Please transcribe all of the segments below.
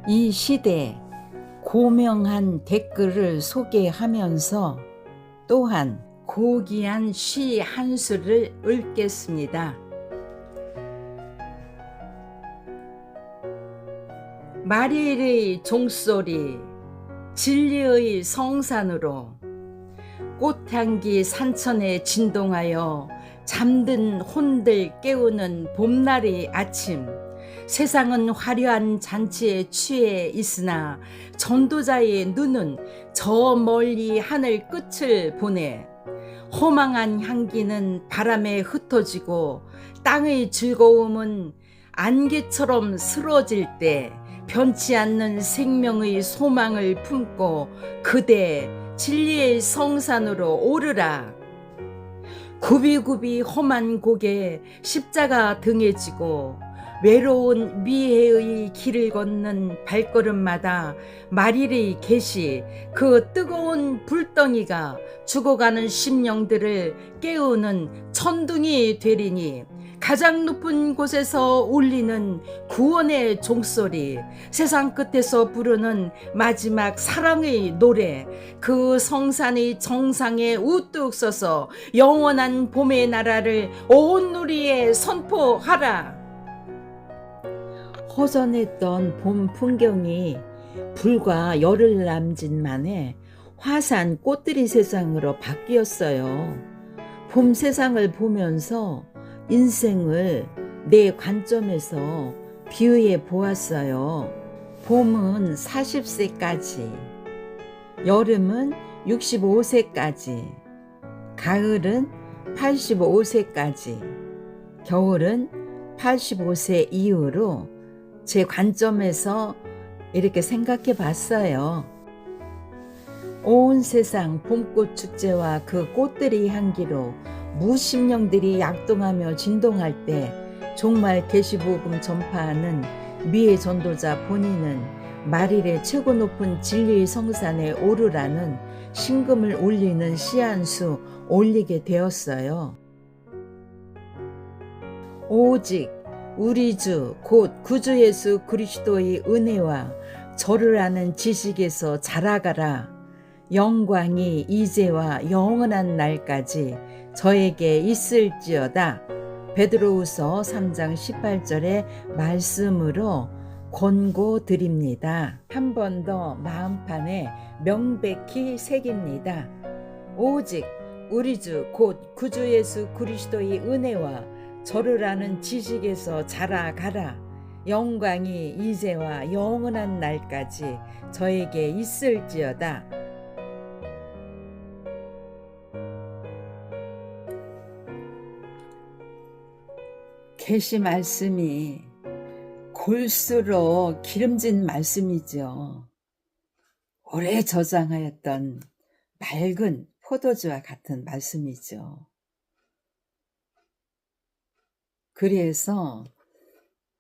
이 시대 고명한 댓글을 소개하면서 또한 고귀한 시 한 수를 읽겠습니다. 마리엘의 종소리 진리의 성산으로 꽃향기 산천에 진동하여 잠든 혼들 깨우는 봄날의 아침. 세상은 화려한 잔치에 취해 있으나 전도자의 눈은 저 멀리 하늘 끝을 보내. 허망한 향기는 바람에 흩어지고 땅의 즐거움은 안개처럼 쓰러질 때 변치 않는 생명의 소망을 품고 그대 진리의 성산으로 오르라. 굽이굽이 험한 고개 십자가 등에 지고 외로운 미해의 길을 걷는 발걸음마다 마리의 계시, 그 뜨거운 불덩이가 죽어가는 심령들을 깨우는 천둥이 되리니 가장 높은 곳에서 울리는 구원의 종소리, 세상 끝에서 부르는 마지막 사랑의 노래, 그 성산의 정상에 우뚝 서서 영원한 봄의 나라를 온 누리에 선포하라. 허전했던 봄 풍경이 불과 열흘 남짓 만에 화사한 꽃들이 세상으로 바뀌었어요. 봄 세상을 보면서 인생을 내 관점에서 비유해 보았어요. 봄은 40세까지, 여름은 65세까지, 가을은 85세까지, 겨울은 85세 이후로 제 관점에서 이렇게 생각해 봤어요. 온 세상 봄꽃 축제와 그 꽃들의 향기로 무심령들이 약동하며 진동할 때 정말 계시복음 전파하는 미의 전도자 본인은 마릴의 최고 높은 진리의 성산에 오르라는 신금을 올리는 시 한 수 올리게 되었어요. 오직 우리 주 곧 구주 예수 그리스도의 은혜와 저를 아는 지식에서 자라가라. 영광이 이제와 영원한 날까지 저에게 있을지어다. 베드로후서 3장 18절의 말씀으로 권고드립니다. 한 번 더 마음판에 명백히 새깁니다. 오직 우리 주 곧 구주 예수 그리스도의 은혜와 저를 아는 지식에서 자라가라. 영광이 이제와 영원한 날까지 저에게 있을지어다. 계시 말씀이 골수록 기름진 말씀이죠. 오래 저장하였던 맑은 포도주와 같은 말씀이죠. 그래서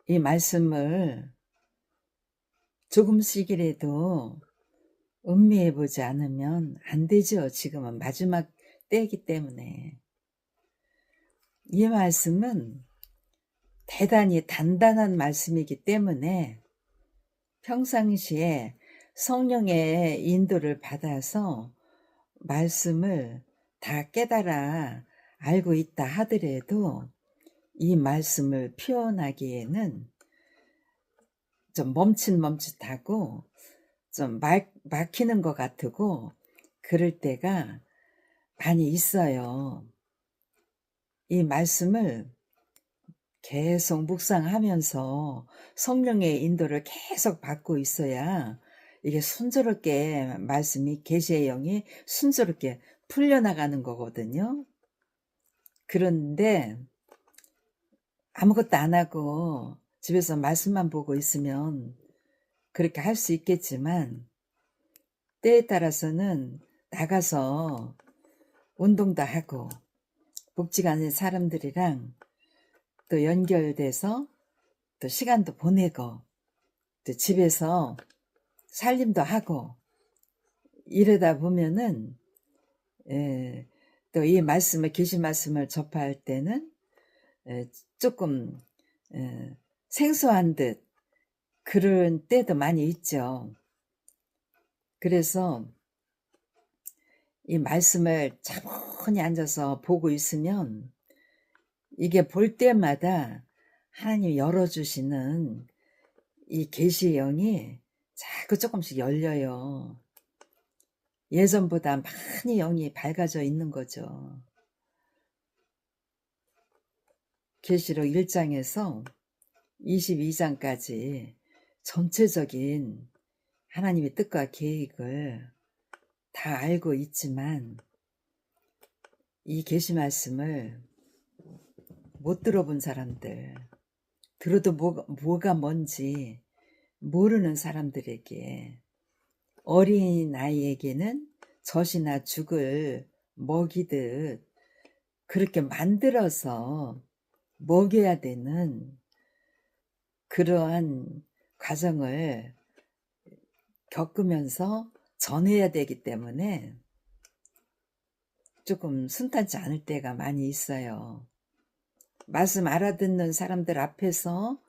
이 말씀을 조금씩이라도 음미해 보지 않으면 안 되죠. 지금은 마지막 때이기 때문에. 이 말씀은 대단히 단단한 말씀이기 때문에 평상시에 성령의 인도를 받아서 말씀을 다 깨달아 알고 있다 하더라도 이 말씀을 표현하기에는 좀 멈칫멈칫하고 좀 막히는 것 같고 그럴 때가 많이 있어요. 이 말씀을 계속 묵상하면서 성령의 인도를 계속 받고 있어야 이게 순조롭게 말씀이 계시의 영이 순조롭게 풀려나가는 거거든요. 그런데 아무것도 안 하고 집에서 말씀만 보고 있으면 그렇게 할 수 있겠지만 때에 따라서는 나가서 운동도 하고 복지가 아닌 사람들이랑 또 연결돼서 또 시간도 보내고 또 집에서 살림도 하고 이러다 보면은 또 이 말씀을 계시 말씀을 접할 때는 조금 생소한 듯 그런 때도 많이 있죠. 그래서 이 말씀을 차분히 앉아서 보고 있으면 이게 볼 때마다 하나님이 열어주시는 이 계시의 영이 자꾸 조금씩 열려요. 예전보다 많이 영이 밝아져 있는 거죠. 계시록 1장에서 22장까지 전체적인 하나님의 뜻과 계획을 다 알고 있지만 이 계시 말씀을 못 들어본 사람들, 들어도 뭐가 뭔지 모르는 사람들에게, 어린 아이에게는 젖이나 죽을 먹이듯 그렇게 만들어서 먹여야 되는 그러한 과정을 겪으면서 전해야 되기 때문에 조금 순탄치 않을 때가 많이 있어요. 말씀 알아듣는 사람들 앞에서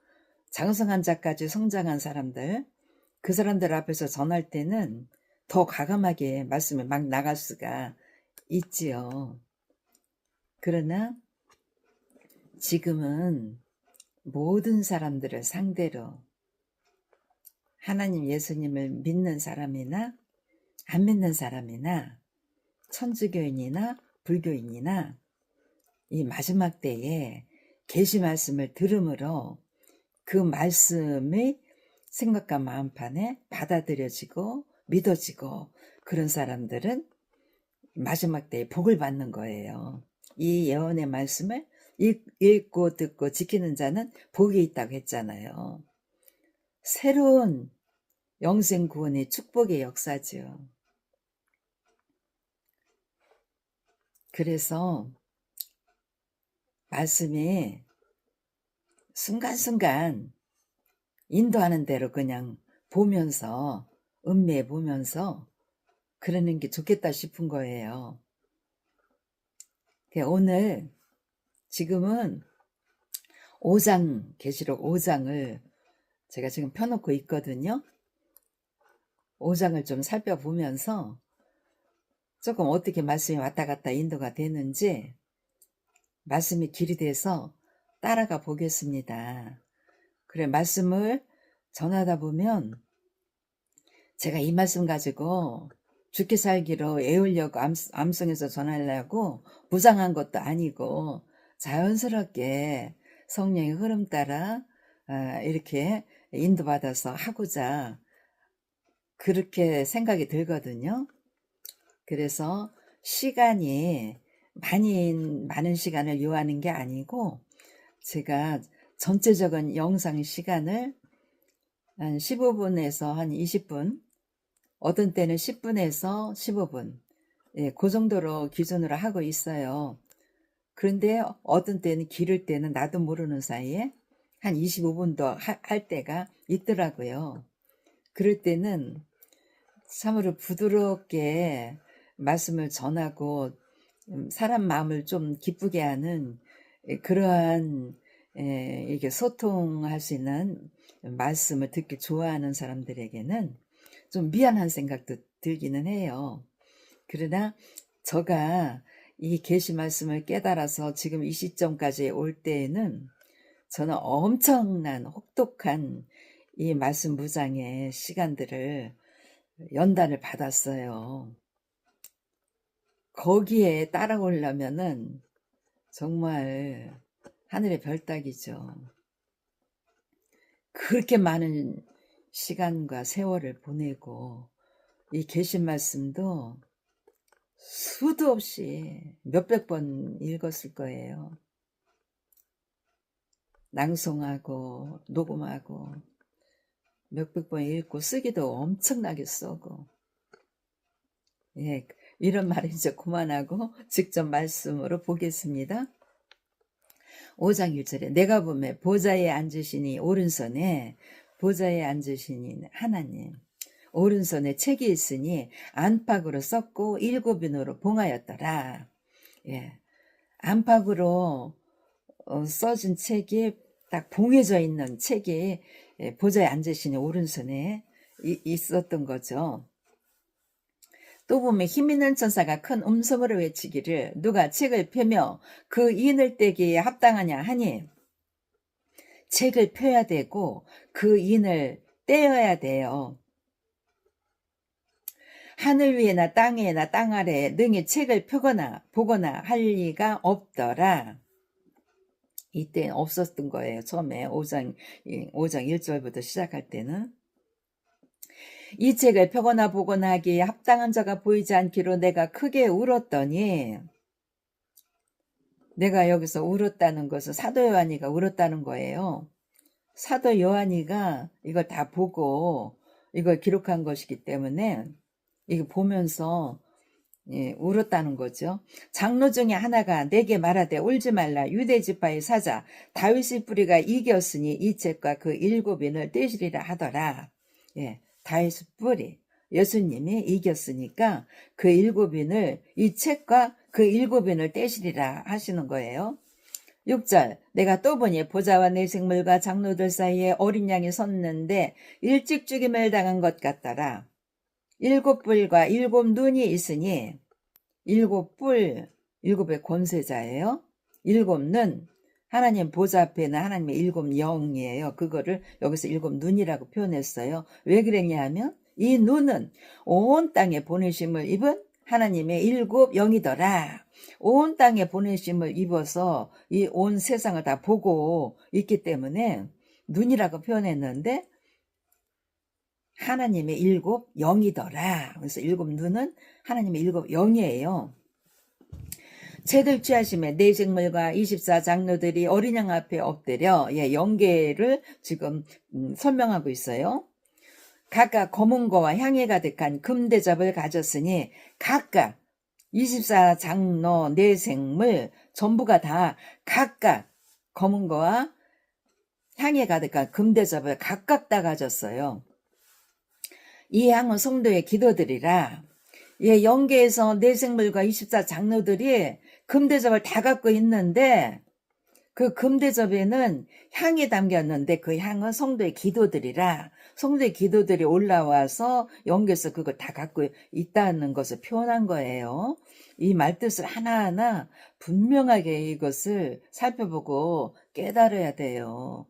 장성한 자까지 성장한 사람들, 그 사람들 앞에서 전할 때는 더 과감하게 말씀이 막 나갈 수가 있지요. 그러나 지금은 모든 사람들을 상대로 하나님 예수님을 믿는 사람이나 안 믿는 사람이나 천주교인이나 불교인이나 이 마지막 때에 계시 말씀을 들음으로 그 말씀의 생각과 마음판에 받아들여지고 믿어지고 그런 사람들은 마지막 때에 복을 받는 거예요. 이 예언의 말씀을 읽고 듣고 지키는 자는 복이 있다고 했잖아요. 새로운 영생 구원의 축복의 역사죠. 그래서 말씀이 순간순간 인도하는 대로 그냥 보면서 음미해 보면서 그러는 게 좋겠다 싶은 거예요. 오늘 지금은 5장 계시록 5장을 제가 지금 펴놓고 있거든요. 5장을 좀 살펴보면서 조금 어떻게 말씀이 왔다 갔다 인도가 되는지 말씀이 길이 돼서 따라가 보겠습니다. 그래, 말씀을 전하다 보면 제가 이 말씀 가지고 죽게 살기로 애우려고 암송해서 전하려고 무장한 것도 아니고 자연스럽게 성령의 흐름 따라 이렇게 인도받아서 하고자 그렇게 생각이 들거든요. 그래서 시간이 많은 시간을 요하는 게 아니고 제가 전체적인 영상 시간을 한 15분에서 한 20분, 어떤 때는 10분에서 15분, 그 정도로 기준으로 하고 있어요. 그런데 어떤 때는 길을 때는 나도 모르는 사이에 한 25분도 할 때가 있더라고요. 그럴 때는 참으로 부드럽게 말씀을 전하고 사람 마음을 좀 기쁘게 하는 그러한 이게 소통할 수 있는 말씀을 듣기 좋아하는 사람들에게는 좀 미안한 생각도 들기는 해요. 그러나 제가 이 계시 말씀을 깨달아서 지금 이 시점까지 올 때에는 저는 엄청난 혹독한 이 말씀 무장의 시간들을 연단을 받았어요. 거기에 따라오려면은 정말 하늘의 별 따기죠. 그렇게 많은 시간과 세월을 보내고 이 계신 말씀도 수도 없이 몇백 번 읽었을 거예요. 낭송하고 녹음하고 몇백 번 읽고 쓰기도 엄청나게 쓰고, 이런 말 이제 그만하고 직접 말씀으로 보겠습니다. 5장 1절에 내가 보매 보좌에 앉으시니 오른손에 보좌에 앉으시니 하나님 오른손에 책이 있으니 안팎으로 썼고 7인으로 봉하였더라. 안팎으로 써진 책이 딱 봉해져 있는 책이 보좌에 앉으시니 오른손에 있었던 거죠. 또 보면 힘 있는 천사가 큰 음성으로 외치기를 누가 책을 펴며 그 인을 떼기에 합당하냐 하니 책을 펴야 되고 그 인을 떼어야 돼요. 하늘 위에나 땅 위에나 땅 아래에 능히 책을 펴거나 보거나 할 리가 없더라. 이때 없었던 거예요. 처음에 5장 1절부터 시작할 때는. 이 책을 펴거나 보거나 하기에 합당한 자가 보이지 않기로 내가 크게 울었더니, 내가 여기서 울었다는 것은 사도 요한이가 울었다는 거예요. 사도 요한이가 이걸 다 보고 이걸 기록한 것이기 때문에 이거 보면서 울었다는 거죠. 장로 중에 하나가 내게 말하되 울지 말라. 유대 지파의 사자 다윗의 뿌리가 이겼으니 이 책과 그 7인을 떼시리라 하더라. 다윗의 뿌리, 예수님이 이겼으니까 그 7인을, 이 책과 그 7인을 떼시리라 하시는 거예요. 6절 내가 또 보니 보좌와 내 생물과 장로들 사이에 어린 양이 섰는데 일찍 죽임을 당한 것 같더라. 7뿔과 7눈이 있으니 7뿔, 7의 권세자예요. 7눈, 하나님 보좌 앞에는 하나님의 7영이에요. 그거를 여기서 7눈이라고 표현했어요. 왜 그랬냐 하면 이 눈은 온 땅에 보내심을 입은 하나님의 7영이더라. 온 땅에 보내심을 입어서 이 온 세상을 다 보고 있기 때문에 눈이라고 표현했는데 하나님의 7영이더라. 그래서 7눈은 하나님의 7영이에요. 책을 취하심에 네 생물과 24장로들이 어린 양 앞에 엎드려 영계를 지금 설명하고 있어요. 각각 검은 거와 향이 가득한 금대접을 가졌으니 각각 24장로 네 생물 전부가 다 각각 검은 거와 향이 가득한 금대접을 각각 다 가졌어요. 이 향은 성도의 기도들이라. 영계에서 네 생물과 24장로들이 금대접을 다 갖고 있는데 그 금대접에는 향이 담겼는데 그 향은 성도의 기도들이라. 성도의 기도들이 올라와서 영계에서 그걸 다 갖고 있다는 것을 표현한 거예요. 이 말뜻을 하나하나 분명하게 이것을 살펴보고 깨달아야 돼요.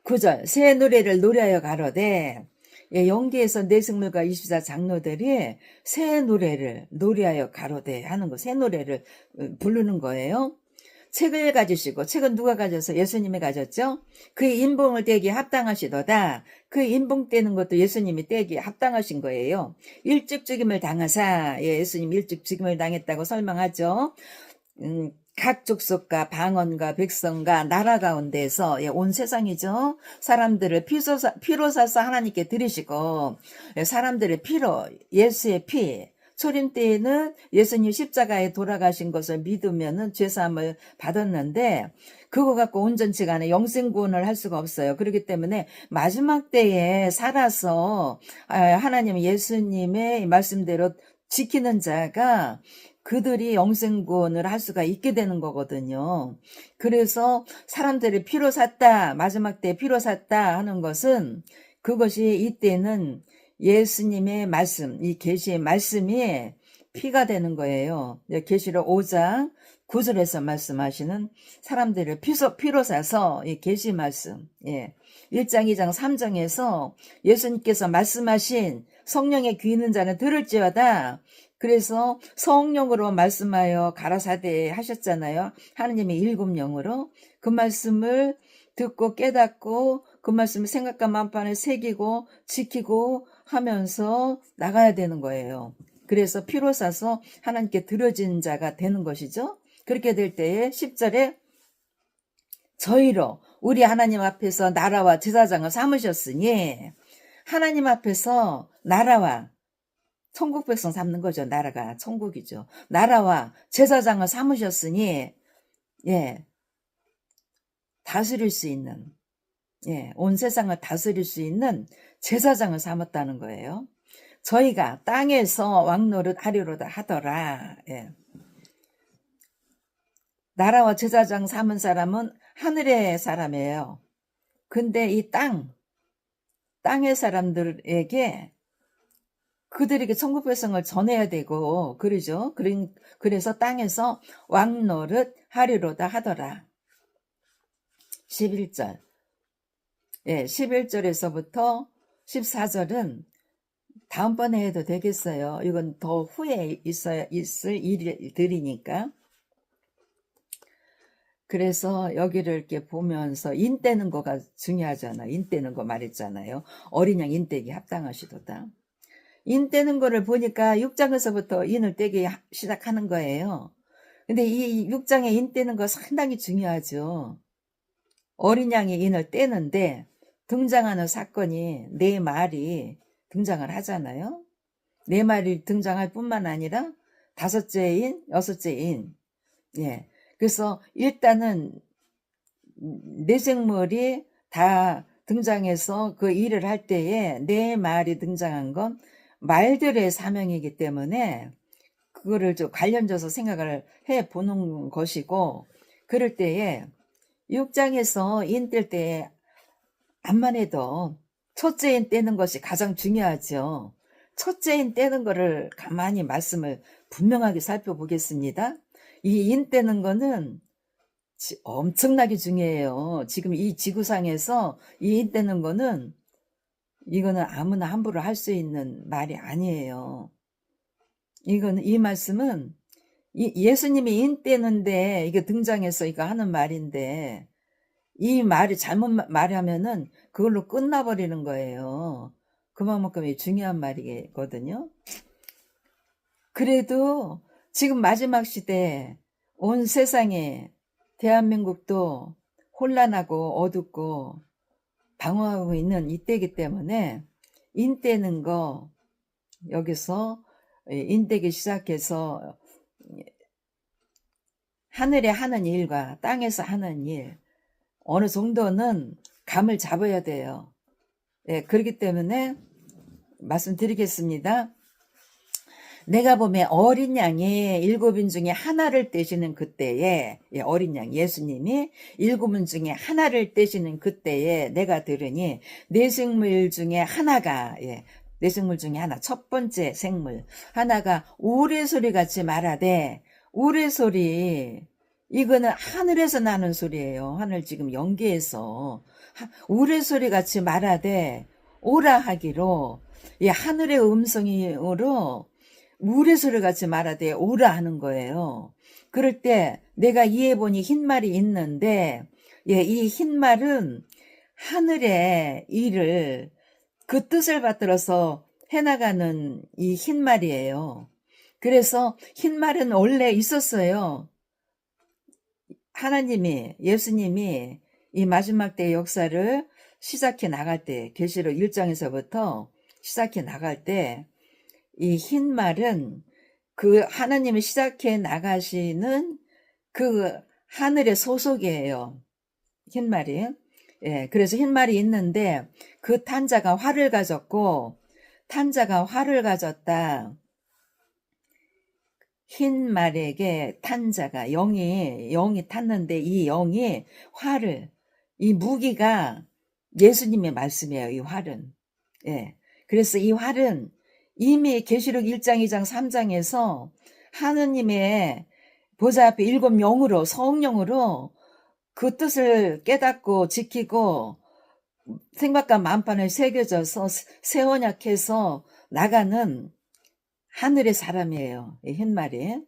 9절 새 노래를 노래하여 가로되, 영계에서 네 생물과 24장로들이 새 노래를 노래하여 가로되 하는 거, 새 노래를 부르는 거예요. 책을 가지시고, 책은 누가 가져서? 예수님이 가졌죠. 그의 인봉을 떼기에 합당하시도다. 그 인봉 떼는 것도 예수님이 떼기에 합당하신 거예요. 일찍 죽임을 당하사, 예수님 일찍 죽임을 당했다고 설명하죠. 각 족속과 방언과 백성과 나라 가운데서 온 세상이죠. 사람들을 피로 사서 하나님께 드리시고, 사람들의 피로, 예수의 피, 초림 때에는 예수님 십자가에 돌아가신 것을 믿으면은 죄사함을 받았는데 그거 갖고 온전치 간에 영생구원을 할 수가 없어요. 그렇기 때문에 마지막 때에 살아서 하나님 예수님의 말씀대로 지키는 자가 그들이 영생구원을 할 수가 있게 되는 거거든요. 그래서 사람들이 피로 샀다, 마지막 때 피로 샀다 하는 것은 그것이 이때는 예수님의 말씀, 이 계시의 말씀이 피가 되는 거예요. 계시록 5장 9절에서 말씀하시는 사람들을 피로 사서 이 계시 말씀, 1장 2장 3장에서 예수님께서 말씀하신 성령의 귀 있는 자는 들을지어다. 그래서 성령으로 말씀하여 가라사대 하셨잖아요. 하느님의 7영으로 그 말씀을 듣고 깨닫고 그 말씀을 생각과 만판에 새기고 지키고 하면서 나가야 되는 거예요. 그래서 피로 사서 하나님께 드려진 자가 되는 것이죠. 그렇게 될 때에 10절에 저희로 우리 하나님 앞에서 나라와 제사장을 삼으셨으니, 하나님 앞에서 나라와 천국 백성 삼는 거죠. 나라가 천국이죠. 나라와 제사장을 삼으셨으니 다스릴 수 있는, 온 세상을 다스릴 수 있는 제사장을 삼았다는 거예요. 저희가 땅에서 왕노릇 하리로다 하더라. 나라와 제사장 삼은 사람은 하늘의 사람이에요. 근데 이 땅의 사람들에게 그들에게 천국 백성을 전해야 되고 그러죠. 그래서 땅에서 왕 노릇 하리로다 하더라. 11절. 11절에서부터 14절은 다음번에 해도 되겠어요. 이건 더 후에 있을 일들이니까. 그래서 여기를 이렇게 보면서 인 떼는 거가 중요하잖아. 인 떼는 거 말했잖아요. 어린 양 인 떼기 합당하시도다. 인 떼는 거를 보니까 6장에서부터 인을 떼기 시작하는 거예요. 근데 이 6장에 인 떼는 거 상당히 중요하죠. 어린 양이 인을 떼는데 등장하는 사건이 4마리 등장을 하잖아요. 4마리 등장할 뿐만 아니라 5째 인, 6째 인. 그래서 일단은 내생물이 다 등장해서 그 일을 할 때에 4마리 등장한 건 말들의 사명이기 때문에 그거를 좀 관련져서 생각을 해 보는 것이고, 그럴 때에 6장에서 인 뗄 때 암만 해도 첫째 인 떼는 것이 가장 중요하죠. 첫째 인 떼는 거를 가만히 말씀을 분명하게 살펴보겠습니다. 이 인 떼는 거는 엄청나게 중요해요. 지금 이 지구상에서 이 인 떼는 거는 이거는 아무나 함부로 할 수 있는 말이 아니에요. 이 말씀은 예수님이 인 떼는데 이거 등장해서 이거 하는 말인데 이 말이 잘못 말하면은 그걸로 끝나버리는 거예요. 그만큼이 중요한 말이거든요. 그래도 지금 마지막 시대에 온 세상에 대한민국도 혼란하고 어둡고 방황하고 있는 이때이기 때문에 인 떼는 거 여기서 인 떼기 시작해서 하늘에 하는 일과 땅에서 하는 일 어느 정도는 감을 잡아야 돼요. 그렇기 때문에 말씀드리겠습니다. 내가 보면 어린 양이 7인 중에 하나를 떼시는 그때에, 어린 양 예수님이 7인 중에 하나를 떼시는 그때에 내가 들으니 네 생물 중에 하나가, 네 생물 중에 하나, 첫 번째 생물 하나가 우레소리 같이 말하되, 우레소리 이거는 하늘에서 나는 소리예요. 하늘 지금 연계해서 우레소리 같이 말하되 오라 하기로, 하늘의 음성으로 우레소리 같이 말하되 오라 하는 거예요. 그럴 때 내가 이해해보니 흰말이 있는데, 이 흰말은 하늘의 일을 그 뜻을 받들어서 해나가는 이 흰말이에요. 그래서 흰말은 원래 있었어요. 하나님이, 예수님이 이 마지막 때의 역사를 시작해 나갈 때, 계시록 1장에서부터 시작해 나갈 때 이 흰말은 그 하나님이 시작해 나가시는 그 하늘의 소속이에요. 흰말이. 그래서 흰말이 있는데 그 탄자가 활을 가졌고, 탄자가 활을 가졌다. 흰말에게 탄자가 영이 탔는데 이 영이 활을, 이 무기가 예수님의 말씀이에요. 이 활은. 그래서 이 활은 이미 계시록 1장, 2장, 3장에서 하느님의 보좌 앞에 7영으로, 성령으로 그 뜻을 깨닫고 지키고 생각과 만판에 새겨져서 새 언약해서 나가는 하늘의 사람이에요. 이 흰말이.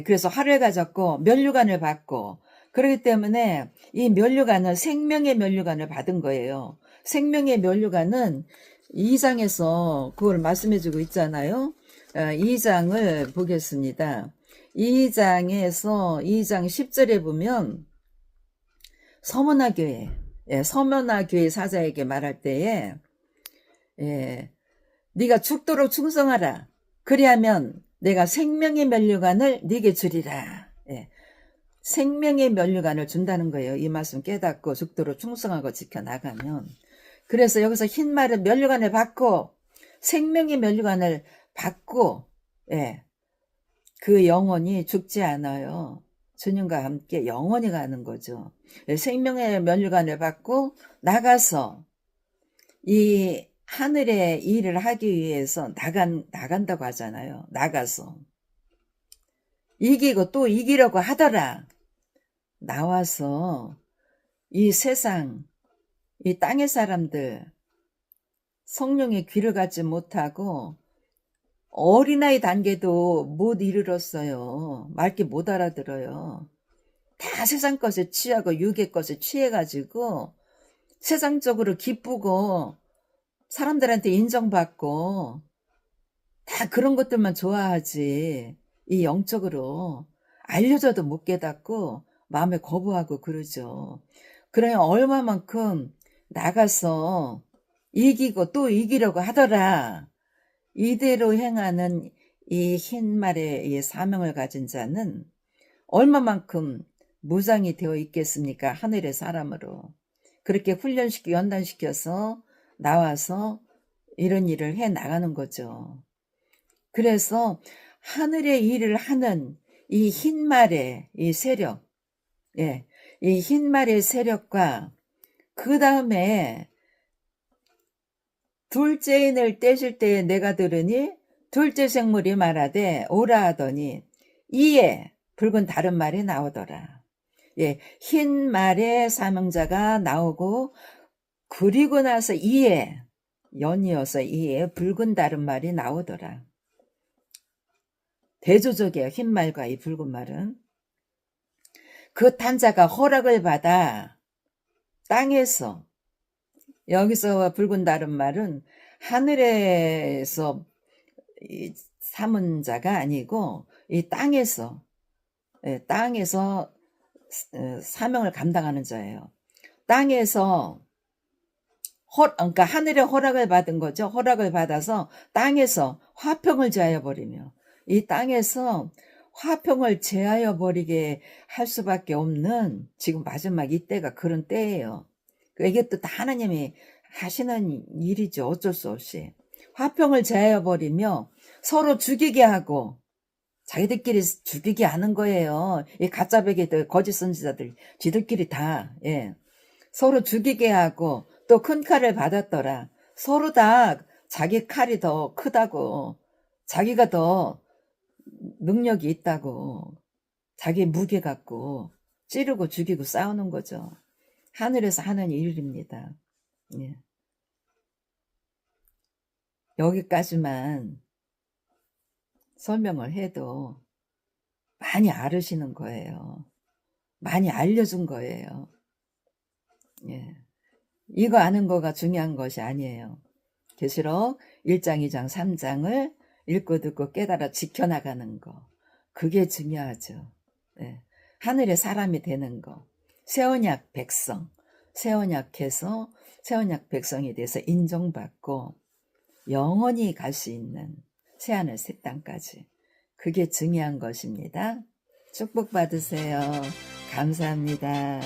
그래서 활을 가졌고 면류관을 받고, 그렇기 때문에 이 면류관은 생명의 면류관을 받은 거예요. 생명의 면류관은 2장에서 그걸 말씀해주고 있잖아요. 2장을 보겠습니다. 2장에서 2장 10절에 보면 서머나 교회 사자에게 말할 때에 네가 죽도록 충성하라. 그리하면 내가 생명의 면류관을 네게 주리라. 생명의 면류관을 준다는 거예요. 이 말씀 깨닫고 죽도록 충성하고 지켜나가면. 그래서 여기서 흰말은 면류관을 받고 생명의 면류관을 받고 그 영혼이 죽지 않아요. 주님과 함께 영원히 가는 거죠. 생명의 면류관을 받고 나가서 이 하늘의 일을 하기 위해서 나간다고 하잖아요. 나가서 이기고 또 이기려고 하더라. 나와서 이 세상, 이 땅의 사람들, 성령의 귀를 갖지 못하고 어린아이 단계도 못 이르렀어요. 맑게 못 알아들어요. 다 세상 것에 취하고 육의 것에 취해가지고 세상적으로 기쁘고 사람들한테 인정받고 다 그런 것들만 좋아하지, 이 영적으로 알려줘도 못 깨닫고 마음에 거부하고 그러죠. 그러니 얼마만큼 나가서 이기고 또 이기려고 하더라. 이대로 행하는 이 흰말의 이 사명을 가진 자는 얼마만큼 무장이 되어 있겠습니까? 하늘의 사람으로. 그렇게 훈련시키고 연단시켜서 나와서 이런 일을 해 나가는 거죠. 그래서 하늘의 일을 하는 이 흰말의 이 세력, 예, 이 흰말의 세력과 그 다음에 둘째인을 떼실 때에 내가 들으니 둘째 생물이 말하되 오라 하더니 이에 붉은 다른 말이 나오더라. 예, 흰 말의 사명자가 나오고 그리고 나서 이에 연이어서 이에 붉은 다른 말이 나오더라. 대조적이에요. 흰 말과 이 붉은 말은. 그 탄자가 허락을 받아 땅에서, 여기서 붉은 다른 말은 하늘에서 삼은 자가 아니고 이 땅에서 사명을 감당하는 자예요. 땅에서 그러니까 하늘의 허락을 받은 거죠. 허락을 받아서 땅에서 화평을 제하여 버리며, 이 땅에서 화평을 제하여 버리게 할 수밖에 없는 지금 마지막 이때가 그런 때예요. 이게 또 다 하나님이 하시는 일이죠. 어쩔 수 없이 화평을 제하여 버리며 서로 죽이게 하고, 자기들끼리 죽이게 하는 거예요. 이 가짜 베개들, 거짓 선지자들, 지들끼리 다, 예, 서로 죽이게 하고, 또 큰 칼을 받았더라. 서로 다 자기 칼이 더 크다고, 자기가 더 능력이 있다고, 자기 무게 갖고 찌르고 죽이고 싸우는 거죠. 하늘에서 하는 일입니다. 예. 여기까지만 설명을 해도 많이 알으시는 거예요. 많이 알려준 거예요. 예. 이거 아는 거가 중요한 것이 아니에요. 계시록 1장, 2장, 3장을 읽고 듣고 깨달아 지켜나가는 거, 그게 중요하죠. 예. 하늘의 사람이 되는 거, 새언약 백성, 새언약해서 새언약 백성이 돼서 인정받고 영원히 갈 수 있는 새하늘 새 땅까지, 그게 중요한 것입니다. 축복 받으세요. 감사합니다.